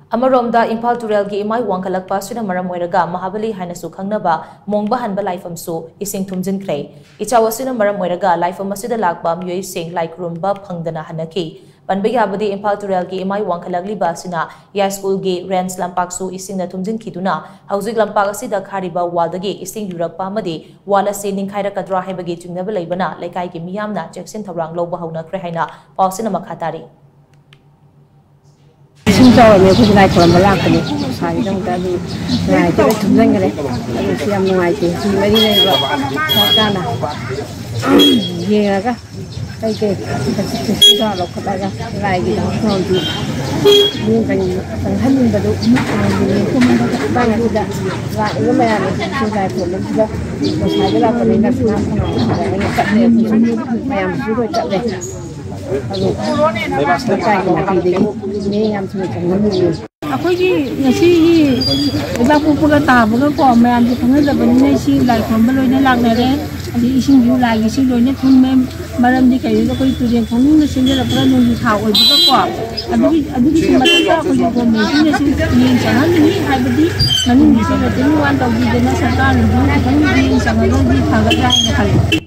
Amaromda IMPHAL TUREL gi IMAI WANGKHATLAKPA sina maram oiraga Mahabali Hainasu Khangnaba Mongbahanba Laipham su Eshing Thumjinkhre ichawa sina maram oiraga Laipham asida lakpa myoi sing laikrumba phangdana hanaki panba yabadi IMPHAL TUREL gi IMAI WANGKHATLAKLIBA sina ya school gi rents lampak su ising na thumjinkhiduna hauzik lampak asida khariba waldagi ising yurakpa amadi wala se ningkhairakadra haibagi chingnaba leibana laikai gi miyamna cheksin tharang loba haunakre haina pausina makhatari Sinjau ni aku naik kolam balak ni, saya jam tadi naik tu Thumjinkhre, aku siam naik tu, si mari ni buat na, ye aga, kayak sinjau lok kata naik di dalam tu, ni kan hamil baru, banyak sudah, ini macam sudah pun sudah, saya lah pun ingat senang, ini kat dia macam sudah kat dia. अखोगी ngasi ila pupuga tabuga ko mayam ji khangdabani ne si lai khamba loina lagnare ani ising yu lai gi si loina thumme maram di kai ko tuje khangni ne sinjara pura nu di tha oi buga ko adugi matata ko ji ko me si ne si yin chahan ni haibadi mani ni se la tin wan taw di na sarkar ni khangni yin changalo di thaga ja ne khali